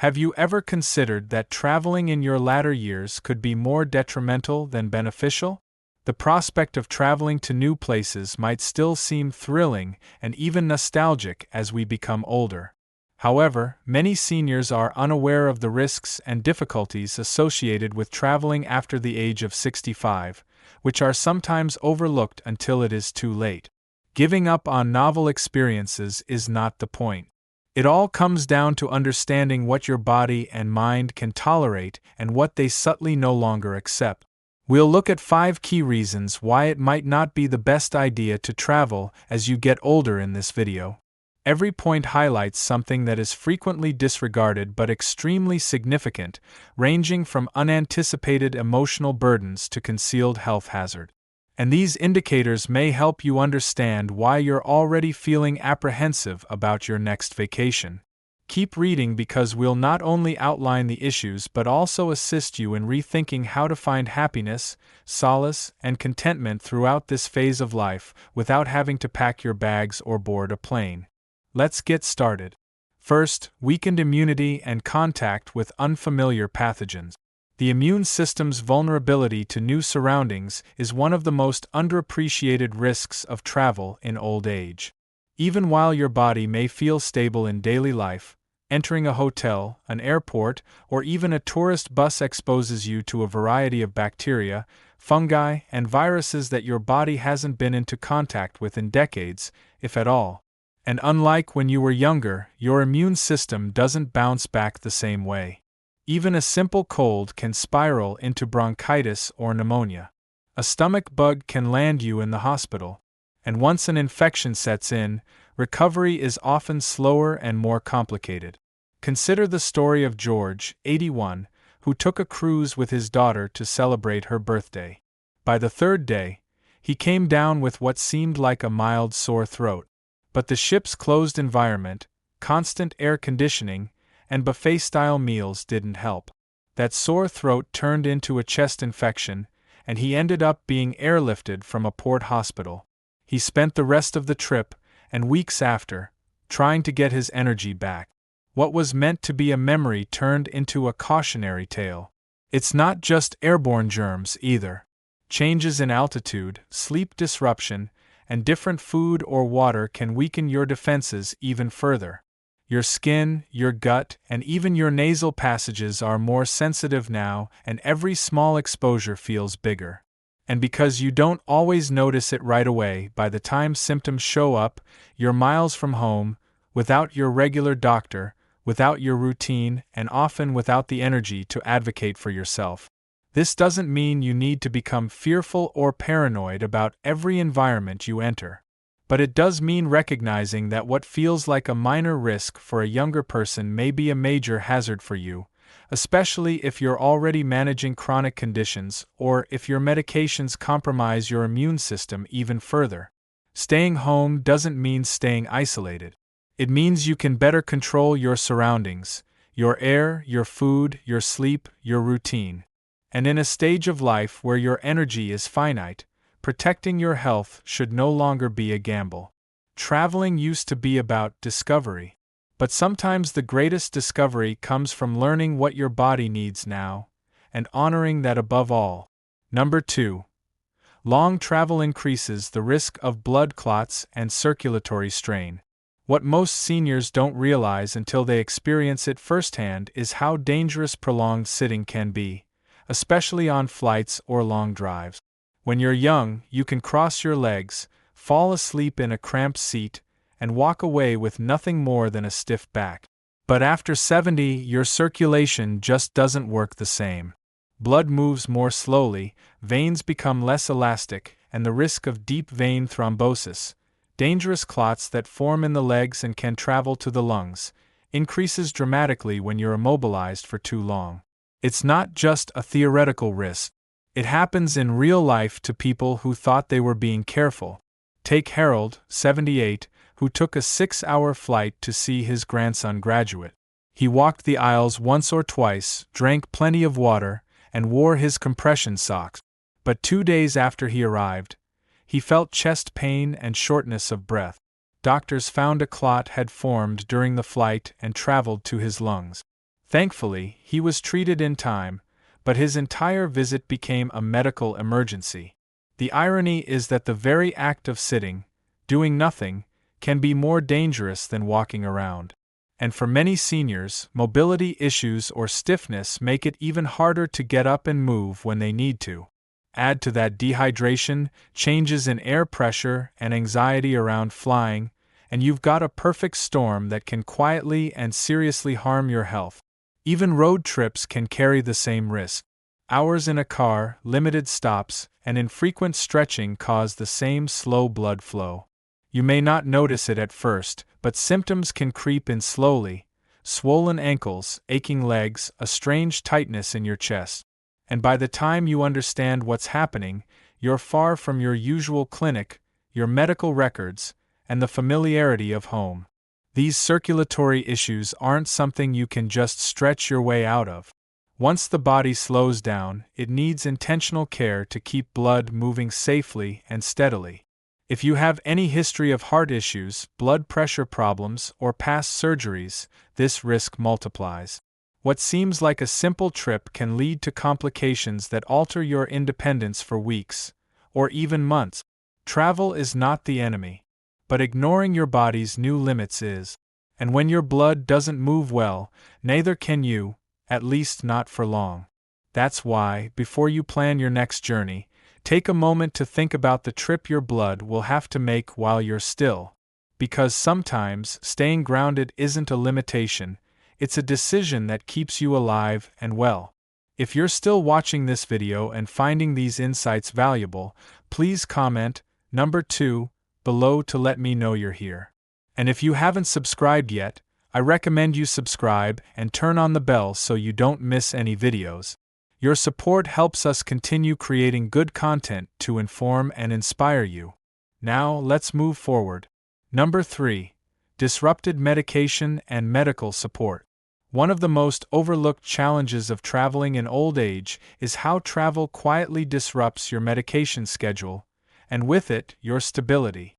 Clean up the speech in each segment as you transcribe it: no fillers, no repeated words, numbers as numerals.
Have you ever considered that traveling in your latter years could be more detrimental than beneficial? The prospect of traveling to new places might still seem thrilling and even nostalgic as we become older. However, many seniors are unaware of the risks and difficulties associated with traveling after the age of 65, which are sometimes overlooked until it is too late. Giving up on novel experiences is not the point. It all comes down to understanding what your body and mind can tolerate and what they subtly no longer accept. We'll look at 5 key reasons why it might not be the best idea to travel as you get older in this video. Every point highlights something that is frequently disregarded but extremely significant, ranging from unanticipated emotional burdens to concealed health hazard. And these indicators may help you understand why you're already feeling apprehensive about your next vacation. Keep reading because we'll not only outline the issues but also assist you in rethinking how to find happiness, solace, and contentment throughout this phase of life without having to pack your bags or board a plane. Let's get started. First, weakened immunity and contact with unfamiliar pathogens. The immune system's vulnerability to new surroundings is one of the most underappreciated risks of travel in old age. Even while your body may feel stable in daily life, entering a hotel, an airport, or even a tourist bus exposes you to a variety of bacteria, fungi, and viruses that your body hasn't been into contact with in decades, if at all. And unlike when you were younger, your immune system doesn't bounce back the same way. Even a simple cold can spiral into bronchitis or pneumonia. A stomach bug can land you in the hospital. And once an infection sets in, recovery is often slower and more complicated. Consider the story of George, 81, who took a cruise with his daughter to celebrate her birthday. By the 3rd day, he came down with what seemed like a mild sore throat. But the ship's closed environment, constant air conditioning, and buffet-style meals didn't help. That sore throat turned into a chest infection, and he ended up being airlifted from a port hospital. He spent the rest of the trip, and weeks after, trying to get his energy back. What was meant to be a memory turned into a cautionary tale. It's not just airborne germs either. Changes in altitude, sleep disruption, and different food or water can weaken your defenses even further. Your skin, your gut, and even your nasal passages are more sensitive now, and every small exposure feels bigger. And because you don't always notice it right away, by the time symptoms show up, you're miles from home, without your regular doctor, without your routine, and often without the energy to advocate for yourself. This doesn't mean you need to become fearful or paranoid about every environment you enter. But it does mean recognizing that what feels like a minor risk for a younger person may be a major hazard for you, especially if you're already managing chronic conditions or if your medications compromise your immune system even further. Staying home doesn't mean staying isolated. It means you can better control your surroundings, your air, your food, your sleep, your routine. And in a stage of life where your energy is finite, protecting your health should no longer be a gamble. Traveling used to be about discovery. But sometimes the greatest discovery comes from learning what your body needs now, and honoring that above all. Number 2. Long travel increases the risk of blood clots and circulatory strain. What most seniors don't realize until they experience it firsthand is how dangerous prolonged sitting can be, especially on flights or long drives. When you're young, you can cross your legs, fall asleep in a cramped seat, and walk away with nothing more than a stiff back. But after 70, your circulation just doesn't work the same. Blood moves more slowly, veins become less elastic, and the risk of deep vein thrombosis, dangerous clots that form in the legs and can travel to the lungs, increases dramatically when you're immobilized for too long. It's not just a theoretical risk. It happens in real life to people who thought they were being careful. Take Harold, 78, who took a 6-hour flight to see his grandson graduate. He walked the aisles once or twice, drank plenty of water, and wore his compression socks. But 2 days after he arrived, he felt chest pain and shortness of breath. Doctors found a clot had formed during the flight and traveled to his lungs. Thankfully, he was treated in time, but his entire visit became a medical emergency. The irony is that the very act of sitting, doing nothing, can be more dangerous than walking around. And for many seniors, mobility issues or stiffness make it even harder to get up and move when they need to. Add to that dehydration, changes in air pressure, and anxiety around flying, and you've got a perfect storm that can quietly and seriously harm your health. Even road trips can carry the same risk. Hours in a car, limited stops, and infrequent stretching cause the same slow blood flow. You may not notice it at first, but symptoms can creep in slowly: swollen ankles, aching legs, a strange tightness in your chest. And by the time you understand what's happening, you're far from your usual clinic, your medical records, and the familiarity of home. These circulatory issues aren't something you can just stretch your way out of. Once the body slows down, it needs intentional care to keep blood moving safely and steadily. If you have any history of heart issues, blood pressure problems, or past surgeries, this risk multiplies. What seems like a simple trip can lead to complications that alter your independence for weeks, or even months. Travel is not the enemy, but ignoring your body's new limits is. And when your blood doesn't move well, neither can you, at least not for long. That's why, before you plan your next journey, take a moment to think about the trip your blood will have to make while you're still. Because sometimes staying grounded isn't a limitation, it's a decision that keeps you alive and well. If you're still watching this video and finding these insights valuable, please comment number 2 below to let me know you're here. And if you haven't subscribed yet, I recommend you subscribe and turn on the bell so you don't miss any videos. Your support helps us continue creating good content to inform and inspire you. Now, let's move forward. Number 3. Disrupted medication and medical support. One of the most overlooked challenges of traveling in old age is how travel quietly disrupts your medication schedule, and with it, your stability.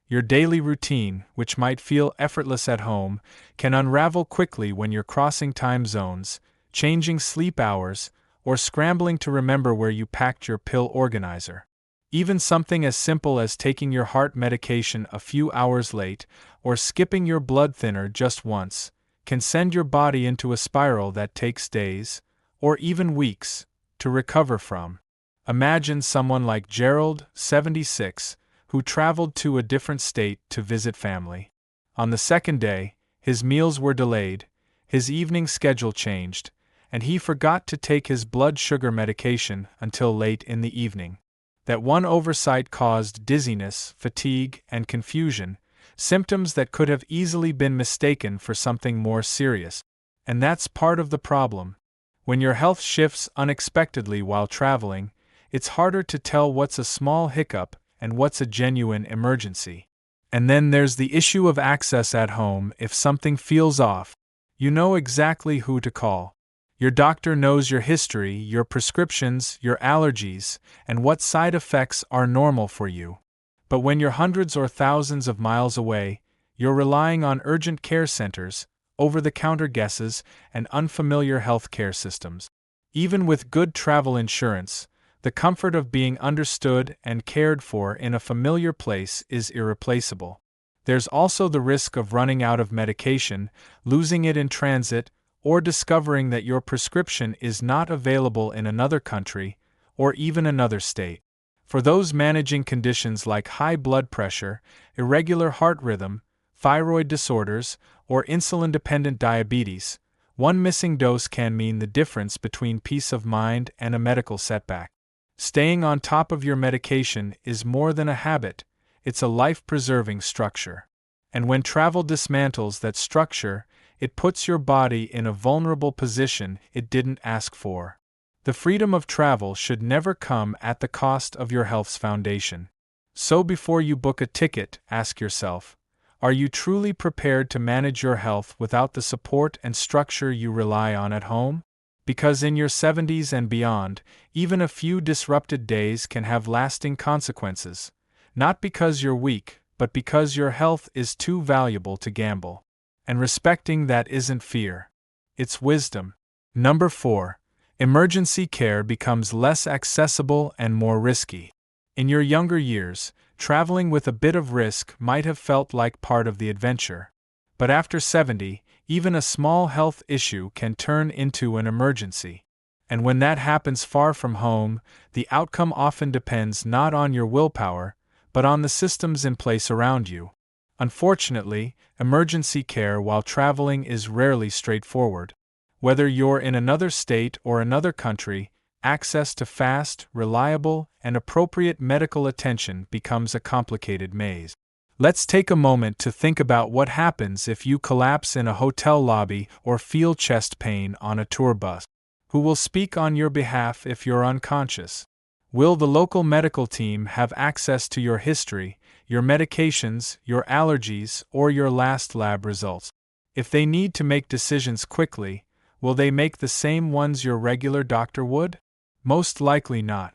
Your daily routine, which might feel effortless at home, can unravel quickly when you're crossing time zones, changing sleep hours, or scrambling to remember where you packed your pill organizer. Even something as simple as taking your heart medication a few hours late, or skipping your blood thinner just once, can send your body into a spiral that takes days, or even weeks, to recover from. Imagine someone like Gerald, 76, who traveled to a different state to visit family. On the second day, his meals were delayed, his evening schedule changed, and he forgot to take his blood sugar medication until late in the evening. That one oversight caused dizziness, fatigue, and confusion, symptoms that could have easily been mistaken for something more serious. And that's part of the problem. When your health shifts unexpectedly while traveling, it's harder to tell what's a small hiccup and what's a genuine emergency. And then there's the issue of access at home. If something feels off, you know exactly who to call. Your doctor knows your history, your prescriptions, your allergies, and what side effects are normal for you. But when you're hundreds or thousands of miles away, you're relying on urgent care centers, over-the-counter guesses, and unfamiliar healthcare systems. Even with good travel insurance, the comfort of being understood and cared for in a familiar place is irreplaceable. There's also the risk of running out of medication, losing it in transit, or discovering that your prescription is not available in another country, or even another state. For those managing conditions like high blood pressure, irregular heart rhythm, thyroid disorders, or insulin-dependent diabetes, one missing dose can mean the difference between peace of mind and a medical setback. Staying on top of your medication is more than a habit, it's a life-preserving structure. And when travel dismantles that structure, it puts your body in a vulnerable position it didn't ask for. The freedom of travel should never come at the cost of your health's foundation. So before you book a ticket, ask yourself, are you truly prepared to manage your health without the support and structure you rely on at home? Because in your 70s and beyond, even a few disrupted days can have lasting consequences, not because you're weak, but because your health is too valuable to gamble. And respecting that isn't fear. it's wisdom. Number 4. Emergency care becomes less accessible and more risky. In your younger years, traveling with a bit of risk might have felt like part of the adventure. But after 70, even a small health issue can turn into an emergency. And when that happens far from home, the outcome often depends not on your willpower, but on the systems in place around you. Unfortunately, emergency care while traveling is rarely straightforward. Whether you're in another state or another country, access to fast, reliable, and appropriate medical attention becomes a complicated maze. Let's take a moment to think about what happens if you collapse in a hotel lobby or feel chest pain on a tour bus. Who will speak on your behalf if you're unconscious? Will the local medical team have access to your history, your medications, your allergies, or your last lab results? If they need to make decisions quickly, will they make the same ones your regular doctor would? Most likely not.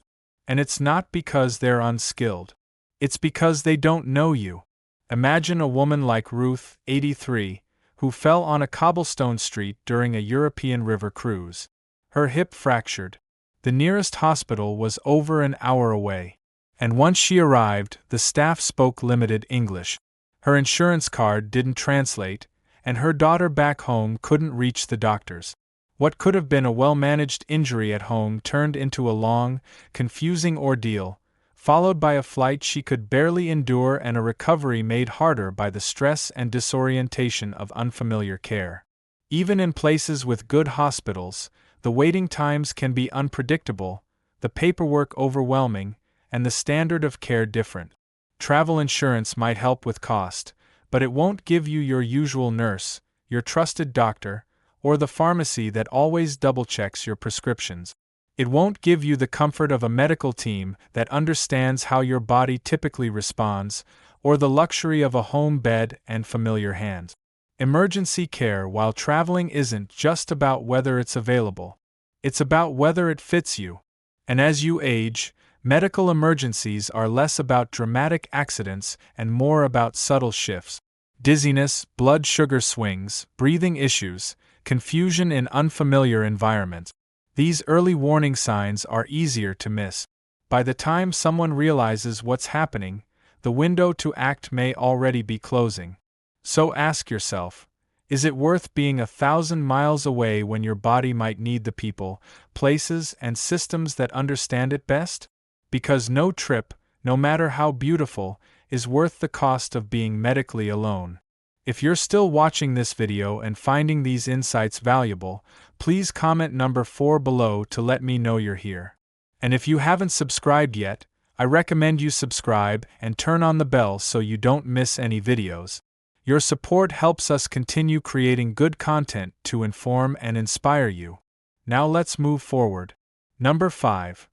And it's not because they're unskilled. It's because they don't know you. Imagine a woman like Ruth, 83, who fell on a cobblestone street during a European river cruise. Her hip fractured. The nearest hospital was over an hour away. And once she arrived, the staff spoke limited English. Her insurance card didn't translate, and her daughter back home couldn't reach the doctors. What could have been a well-managed injury at home turned into a long, confusing ordeal, followed by a flight she could barely endure and a recovery made harder by the stress and disorientation of unfamiliar care. Even in places with good hospitals, the waiting times can be unpredictable, the paperwork overwhelming, and the standard of care different. Travel insurance might help with cost, but it won't give you your usual nurse, your trusted doctor, or the pharmacy that always double-checks your prescriptions. It won't give you the comfort of a medical team that understands how your body typically responds, or the luxury of a home bed and familiar hands. Emergency care while traveling isn't just about whether it's available. It's about whether it fits you. And as you age, medical emergencies are less about dramatic accidents and more about subtle shifts. Dizziness, blood sugar swings, breathing issues, confusion in unfamiliar environments. These early warning signs are easier to miss. By the time someone realizes what's happening, the window to act may already be closing. So ask yourself, is it worth being 1,000 miles away when your body might need the people, places, and systems that understand it best? Because no trip, no matter how beautiful, is worth the cost of being medically alone. If you're still watching this video and finding these insights valuable, please comment number 4 below to let me know you're here. And if you haven't subscribed yet, I recommend you subscribe and turn on the bell so you don't miss any videos. Your support helps us continue creating good content to inform and inspire you. Now let's move forward. Number 5.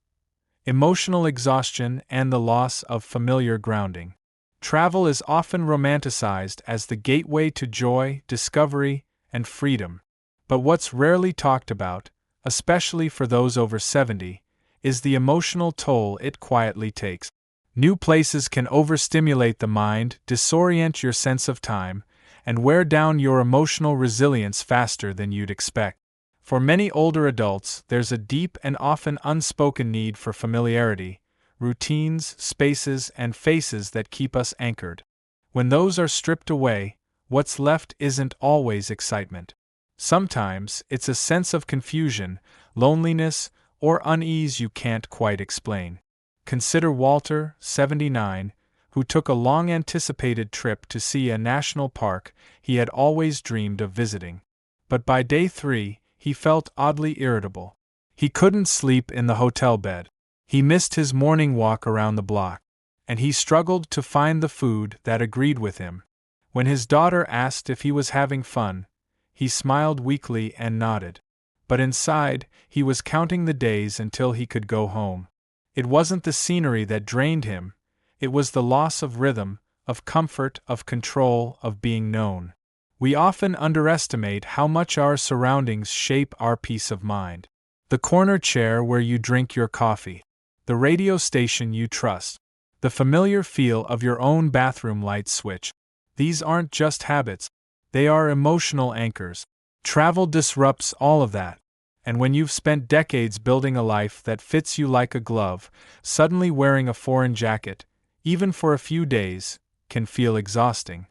Emotional exhaustion and the loss of familiar grounding. Travel is often romanticized as the gateway to joy, discovery, and freedom. But what's rarely talked about, especially for those over 70, is the emotional toll it quietly takes. New places can overstimulate the mind, disorient your sense of time, and wear down your emotional resilience faster than you'd expect. For many older adults, there's a deep and often unspoken need for familiarity, routines, spaces, and faces that keep us anchored. When those are stripped away, what's left isn't always excitement. Sometimes it's a sense of confusion, loneliness, or unease you can't quite explain. Consider Walter, 79, who took a long-anticipated trip to see a national park he had always dreamed of visiting. But by day 3, he felt oddly irritable. He couldn't sleep in the hotel bed. He missed his morning walk around the block, and he struggled to find the food that agreed with him. When his daughter asked if he was having fun, he smiled weakly and nodded. But inside, he was counting the days until he could go home. It wasn't the scenery that drained him, it was the loss of rhythm, of comfort, of control, of being known. We often underestimate how much our surroundings shape our peace of mind. The corner chair where you drink your coffee, the radio station you trust, the familiar feel of your own bathroom light switch. These aren't just habits, they are emotional anchors. Travel disrupts all of that. And when you've spent decades building a life that fits you like a glove, suddenly wearing a foreign jacket, even for a few days, can feel exhausting.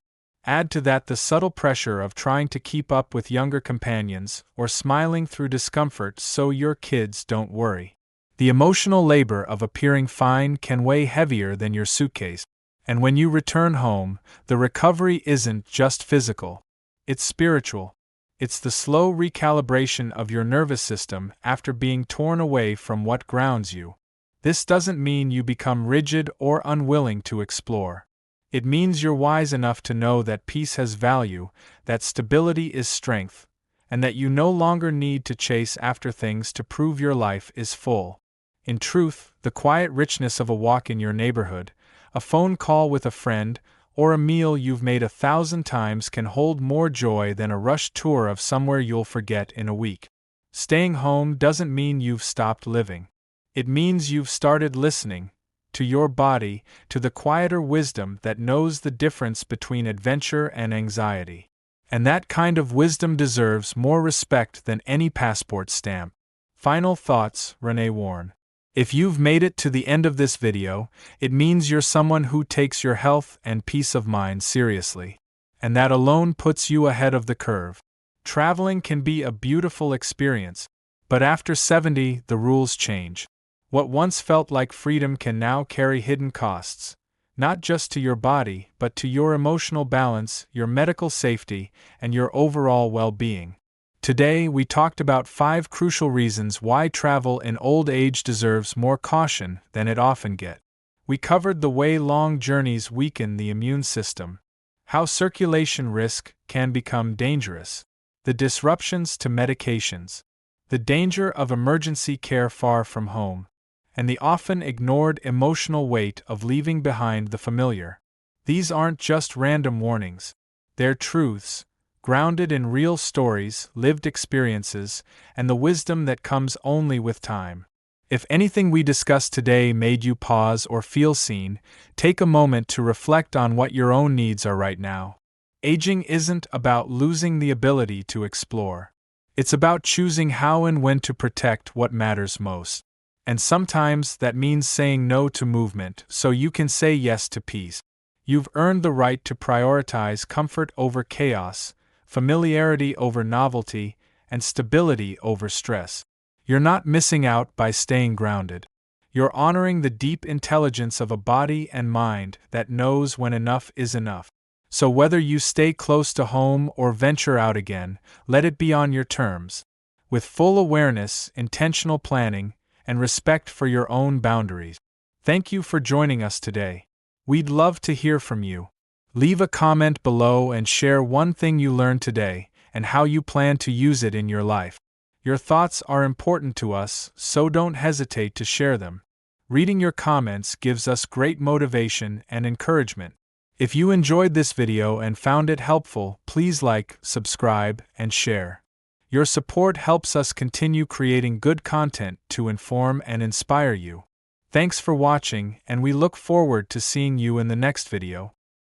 Add to that the subtle pressure of trying to keep up with younger companions or smiling through discomfort so your kids don't worry. The emotional labor of appearing fine can weigh heavier than your suitcase. And when you return home, the recovery isn't just physical. It's spiritual. It's the slow recalibration of your nervous system after being torn away from what grounds you. This doesn't mean you become rigid or unwilling to explore. It means you're wise enough to know that peace has value, that stability is strength, and that you no longer need to chase after things to prove your life is full. In truth, the quiet richness of a walk in your neighborhood, a phone call with a friend, or a meal you've made 1,000 times can hold more joy than a rushed tour of somewhere you'll forget in a week. Staying home doesn't mean you've stopped living. It means you've started listening to your body, to the quieter wisdom that knows the difference between adventure and anxiety. And that kind of wisdom deserves more respect than any passport stamp. Final thoughts, Renee Warren. If you've made it to the end of this video, it means you're someone who takes your health and peace of mind seriously. And that alone puts you ahead of the curve. Traveling can be a beautiful experience, but after 70, the rules change. What once felt like freedom can now carry hidden costs, not just to your body, but to your emotional balance, your medical safety, and your overall well-being. Today, we talked about 5 crucial reasons why travel in old age deserves more caution than it often gets. We covered the way long journeys weaken the immune system, how circulation risk can become dangerous, the disruptions to medications, the danger of emergency care far from home, and the often ignored emotional weight of leaving behind the familiar. These aren't just random warnings. They're truths, grounded in real stories, lived experiences, and the wisdom that comes only with time. If anything we discussed today made you pause or feel seen, take a moment to reflect on what your own needs are right now. Aging isn't about losing the ability to explore. It's about choosing how and when to protect what matters most. And sometimes that means saying no to movement so you can say yes to peace. You've earned the right to prioritize comfort over chaos, familiarity over novelty, and stability over stress. You're not missing out by staying grounded. You're honoring the deep intelligence of a body and mind that knows when enough is enough. So whether you stay close to home or venture out again, let it be on your terms. With full awareness, intentional planning, and respect for your own boundaries. Thank you for joining us today. We'd love to hear from you. Leave a comment below and share one thing you learned today and how you plan to use it in your life. Your thoughts are important to us, so don't hesitate to share them. Reading your comments gives us great motivation and encouragement. If you enjoyed this video and found it helpful, please like, subscribe, and share. Your support helps us continue creating good content to inform and inspire you. Thanks for watching, and we look forward to seeing you in the next video.